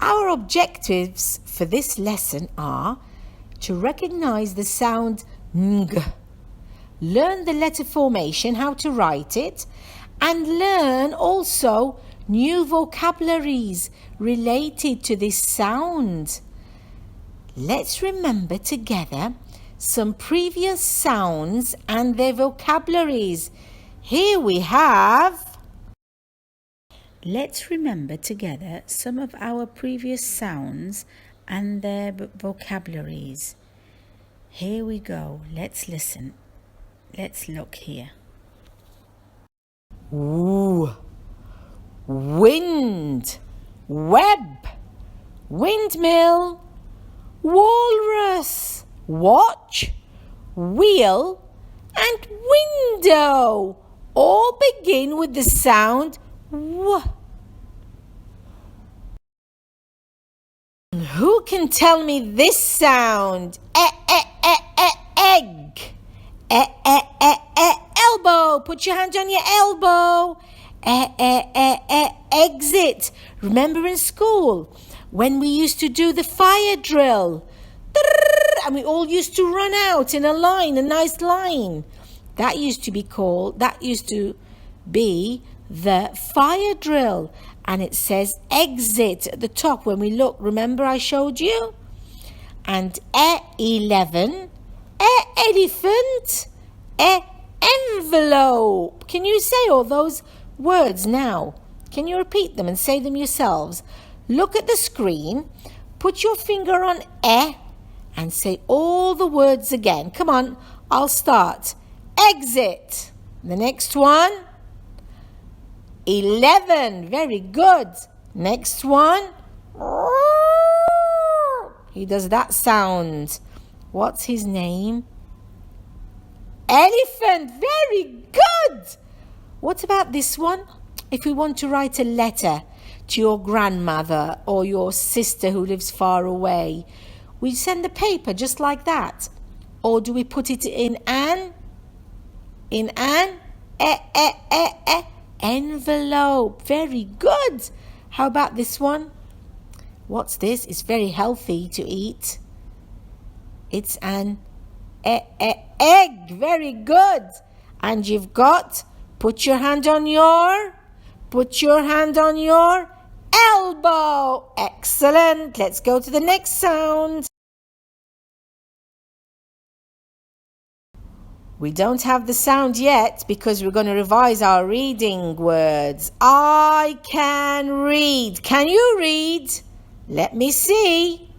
Our objectives for this lesson are to recognize the sound ng, learn the letter formation, how to write it, and learn also new vocabularies related to this sound. Let's remember together some previous sounds and their vocabularies. Here we have. Let's remember together some of our previous sounds and their vocabularies. Here we go. Let's listen. Let's look here. Ooh, wind, web, windmill, walrus, watch, wheel, and window all begin with the sound w. Who can tell me this sound? Egg. Elbow. Put your hand on your elbow. Exit. Remember in school when we used to do the fire drill? And we all used to run out in a line, a nice line. That used to be the fire drill. And it says exit at the top when we look. Remember I showed you? And 11. Elephant. Envelope. Can you say all those words now? Can you repeat them and say them yourselves? Look at the screen. Put your finger on and say all the words again. Come on, I'll start. Exit. The next one. 11. Very good. Next one. He does that sound. What's his name? Elephant. Very good. What about this one? If we want to write a letter to your grandmother or your sister who lives far away, we send the paper just like that. Or do we put it in an envelope? Very good. How about this one? What's this? It's very healthy to eat. It's an egg. Very good. And you've got, put your hand on your elbow. Excellent. Let's go to the next sound. We don't have the sound yet because we're going to revise our reading words. I can read. Can you read? Let me see.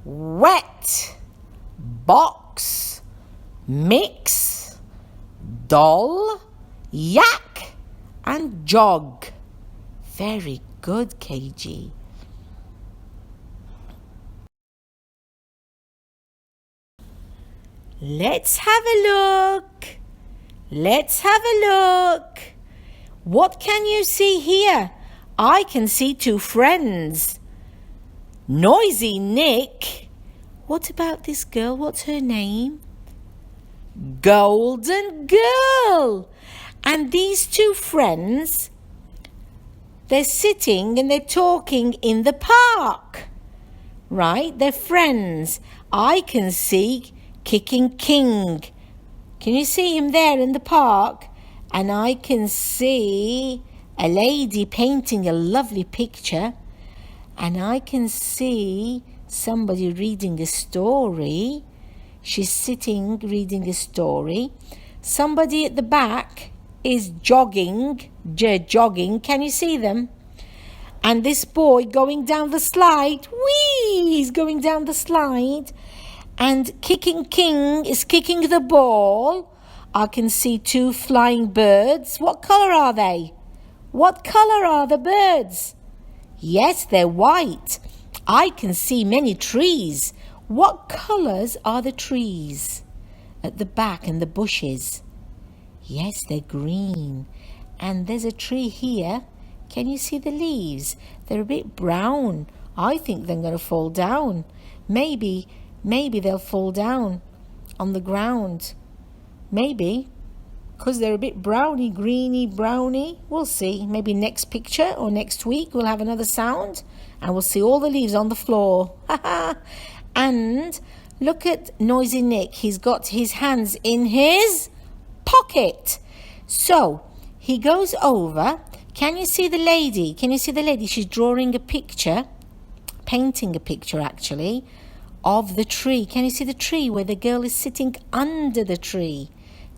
Wet, box, mix, doll, yak, and jog. Very good, KG. Let's have a look. What can you see here? I can see two friends. Noisy Nick. What about this girl? What's her name? Golden Girl. And these two friends, they're sitting and they're talking in the park. Right? They're friends. I can see Kicking King. Can you see him there in the park? And I can see a lady painting a lovely picture. And I can see somebody reading a story. She's sitting reading a story. Somebody at the back is jogging. Can you see them? And this boy going down the slide. Whee! He's going down the slide. And Kicking King is kicking the ball. I can see two flying birds. What colour are they? What colour are the birds? Yes, they're white. I can see many trees. What colours are the trees at the back and the bushes? Yes, they're green. And there's a tree here. Can you see the leaves? They're a bit brown. I think they're going to fall down. Maybe they'll fall down on the ground. Maybe. because they're a bit browny, greeny, browny. We'll see. Maybe next picture or next week we'll have another sound and we'll see all the leaves on the floor. And look at Noisy Nick. He's got his hands in his pocket. So he goes over. Can you see the lady? Can you see the lady? She's drawing a picture, painting a picture actually, of the tree. Can you see the tree where the girl is sitting under the tree?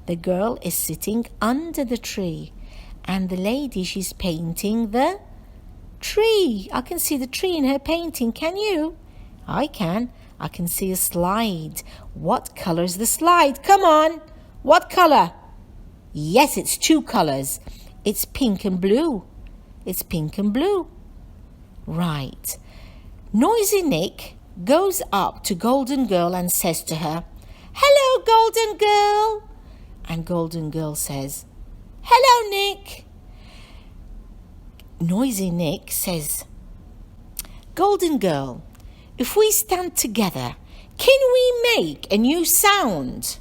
The girl is sitting under the tree. And the lady, she's painting the tree. I can see the tree in her painting. Can you? I can. I can see a slide. What colour is the slide? Come on. What colour? Yes, it's two colours. It's pink and blue. It's pink and blue. Right. Noisy Nick goes up to Golden Girl and says to her, "Hello, Golden Girl." And Golden Girl says, "Hello, Nick." Noisy Nick says, "Golden Girl, if we stand together, can we make a new sound?"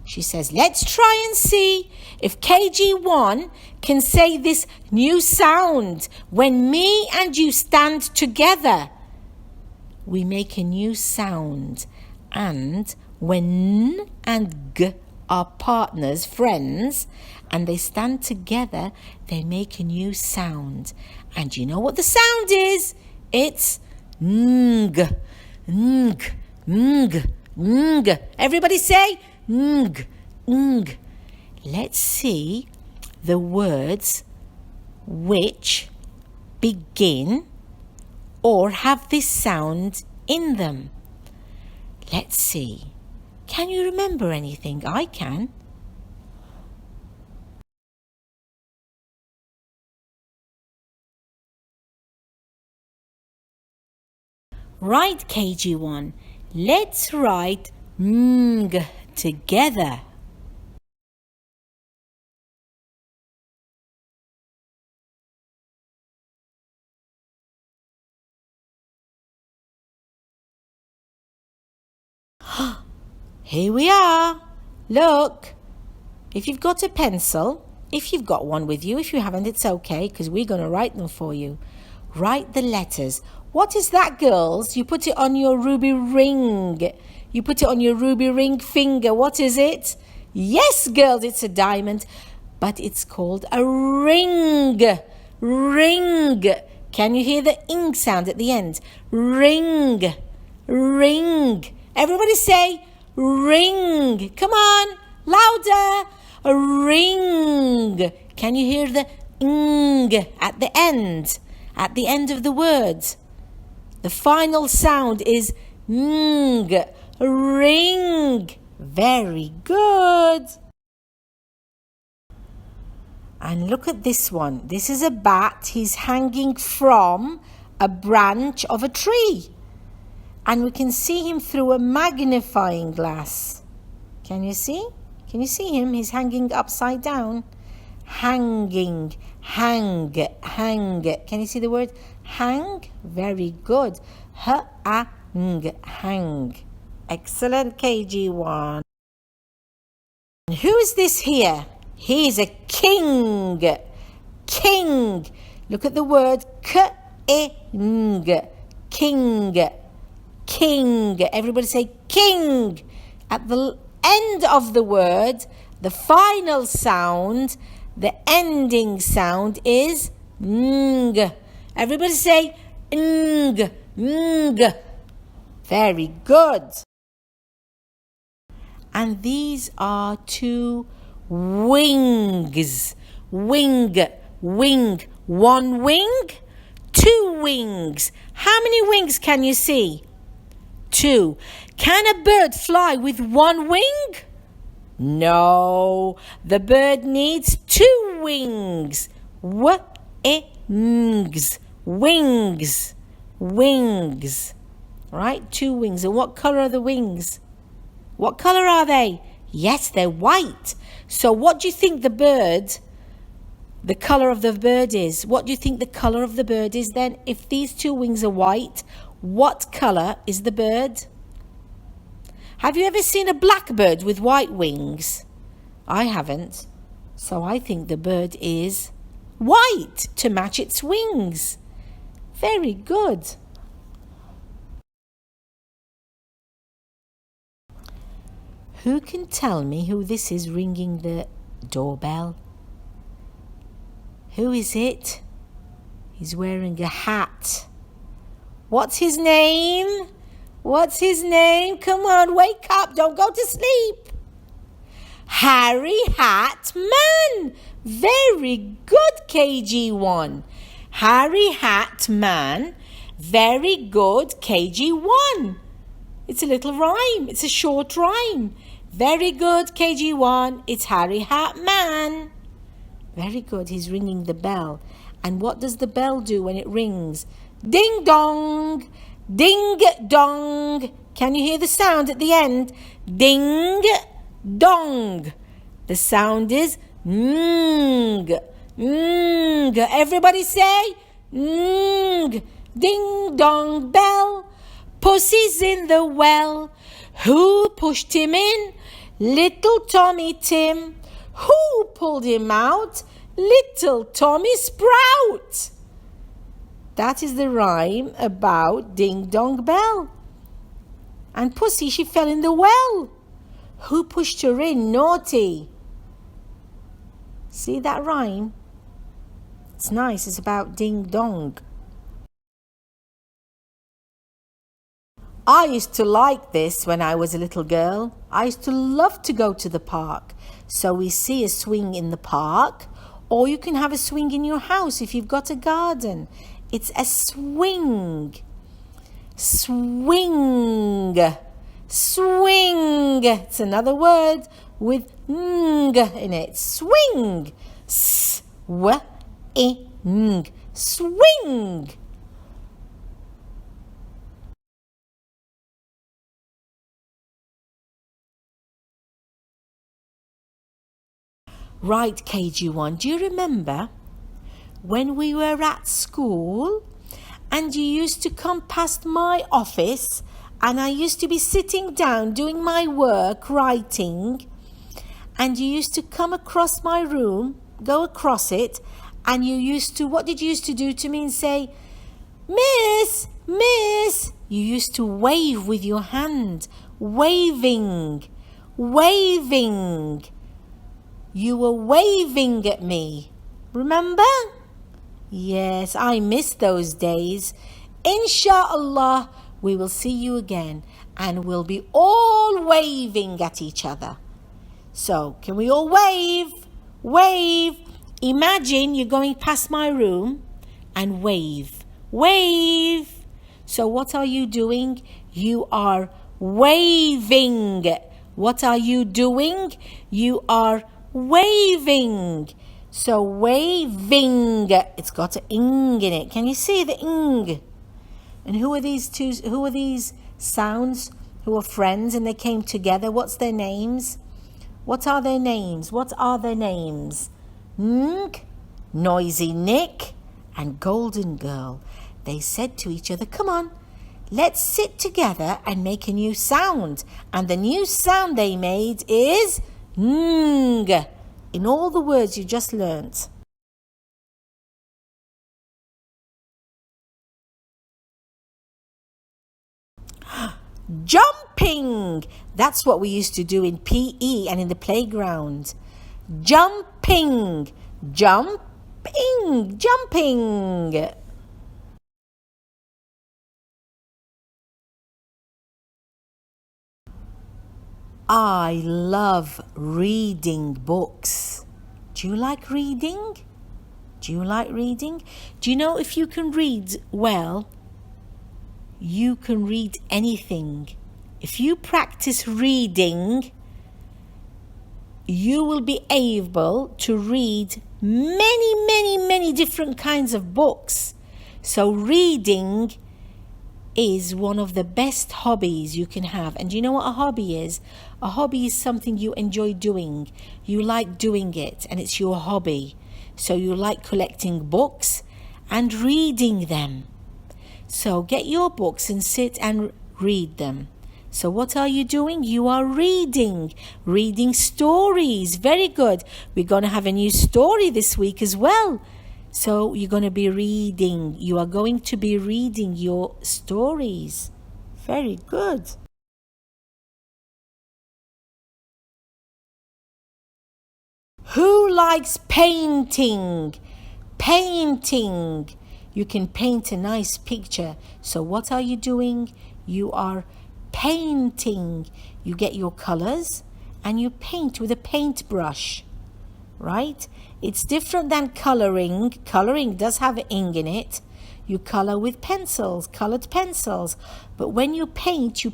She says, "Let's try and see if KG1 can say this new sound when me and you stand together." We make a new sound, and when N and G are partners, friends, and they stand together, they make a new sound. And you know what the sound is? It's ng, ng, ng, ng. Everybody say ng, ng. Let's see the words which begin or have this sound in them. Let's see. Can you remember anything? I can. Right, KG1. Let's write ng together. Here we are. Look. If you've got a pencil, if you've got one with you, if you haven't, it's okay, because we're going to write them for you. Write the letters. What is that, girls? You put it on your ruby ring. You put it on your ruby ring finger. What is it? Yes, girls, it's a diamond, but it's called a ring. Ring. Can you hear the ing sound at the end? Ring. Ring. Everybody say ring. Come on, louder. A ring. Can you hear the ing at the end? At the end of the word. The final sound is ng. Ring. Very good. And look at this one. This is a bat. He's hanging from a branch of a tree. And we can see him through a magnifying glass. Can you see? Can you see him? He's hanging upside down. Hanging, hang, hang. Can you see the word hang? Very good. H-a-ng, hang. Excellent, KG1. Who is this here? He is a king. King. Look at the word k-ing. King. King. Everybody say king. At the end of the word, the final sound, the ending sound is ng. Everybody say ng, ng. Very good. And these are two wings. Wing, wing. One wing, two wings. How many wings can you see? Two. Can a bird fly with one wing? No. The bird needs two wings. Wings. Wings. Wings. Right? Two wings. And what colour are the wings? What colour are they? Yes, they're white. So what do you think the colour of the bird is? What do you think the colour of the bird is then? If these two wings are white, what colour is the bird? Have you ever seen a black bird with white wings? I haven't. So I think the bird is white to match its wings. Very good. Who can tell me who this is ringing the doorbell? Who is it? He's wearing a hat. What's his name? What's his name? Come on, wake up. Don't go to sleep. Harry Hat Man. Very good, KG1. Harry Hat Man. Very good, KG1. It's a little rhyme. It's a short rhyme. Very good, KG1. It's Harry Hat Man. Very good. He's ringing the bell. And what does the bell do when it rings? Ding dong. Ding dong. Can you hear the sound at the end? Ding dong. The sound is ng. Ng. Everybody say ng. Ding dong bell. Pussy's in the well. Who pushed him in? Little Tommy Tim. Who pulled him out? Little Tommy Sprout. That is the rhyme about Ding Dong Bell. And Pussy, she fell in the well. Who pushed her in? Naughty. See that rhyme? It's nice. It's about Ding Dong. I used to like this when I was a little girl. I used to love to go to the park. So we see a swing in the park, or you can have a swing in your house if you've got a garden. It's a swing. Swing. Swing. It's another word with ng in it. Swing. S-w-i-ng. Swing. Right, KG1, do you remember when we were at school and you used to come past my office and I used to be sitting down doing my work, writing, and you used to come across my room, go across it, and you used to, what did you used to do to me and say, Miss, Miss? You used to wave with your hand, waving, waving. You were waving at me. Remember? Yes, I miss those days. Inshallah, we will see you again and we'll be all waving at each other. So, can we all wave? Wave. Imagine you're going past my room and wave. Wave. So, what are you doing? You are waving. What are you doing? You are waving. So waving, it's got an ing in it. Can you see the ing? And who are these sounds who are friends and they came together? What's their names? What are their names? What are their names? Ng, Noisy Nick, and Golden Girl. They said to each other, come on, let's sit together and make a new sound. And the new sound they made is ng, in all the words you just learnt. Jumping! That's what we used to do in PE and in the playground. Jumping! Jumping! Jumping! I love reading books. Do you like reading? Do you like reading? Do you know if you can read well, you can read anything. If you practice reading, you will be able to read many different kinds of books. So reading is one of the best hobbies you can have. And do you know what a hobby is? A hobby is something you enjoy doing. You like doing it and it's your hobby. So you like collecting books and reading them. So get your books and sit and read them. So what are you doing? You are reading stories. Very good. We're going to have a new story this week as well. So you're going to be reading. You are going to be reading your stories. Very good. Who likes painting? Painting. You can paint a nice picture. So what are you doing? You are painting. You get your colors and you paint with a paintbrush, right? It's different than coloring. Coloring does have ink in it. You color with pencils, colored pencils. But when you paint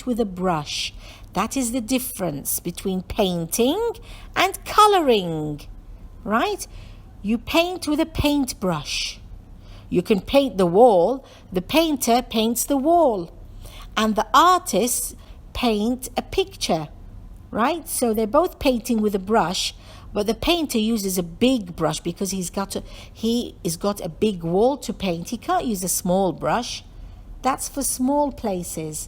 with a brush. That is the difference between painting and coloring, right? You paint with a paintbrush. You can paint the wall. The painter paints the wall. And the artists paint a picture, right? So they're both painting with a brush, but the painter uses a big brush because he's got a big wall to paint. He can't use a small brush. That's for small places,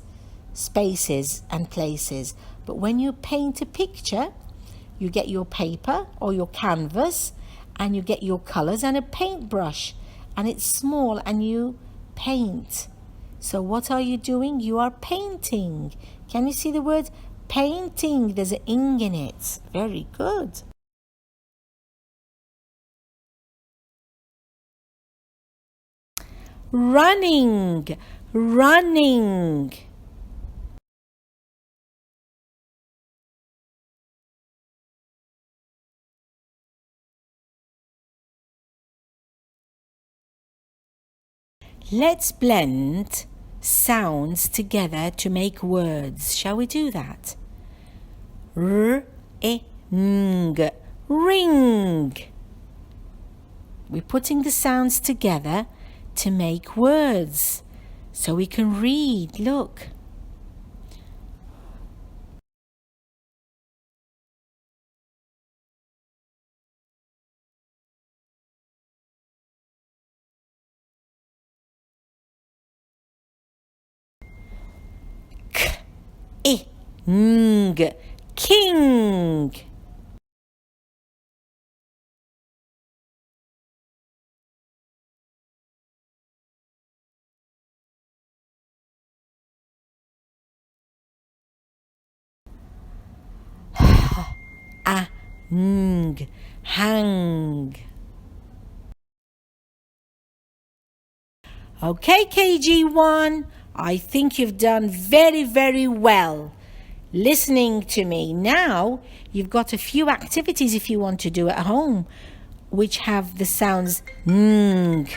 spaces and places. But when you paint a picture, you get your paper or your canvas and you get your colors and a paintbrush, and it's small and you paint. So what are you doing? You are painting. Can you see the word painting? There's an ing in it. Very good. Running. Let's blend sounds together to make words. Shall we do that? R-I-N-G. Ring. We're putting the sounds together to make words so we can read. Look. K-I-N-G. King. H-A-N-G. Hang. Okay, KG1, I think you've done very, very well listening to me. Now, you've got a few activities if you want to do at home, which have the sounds ng.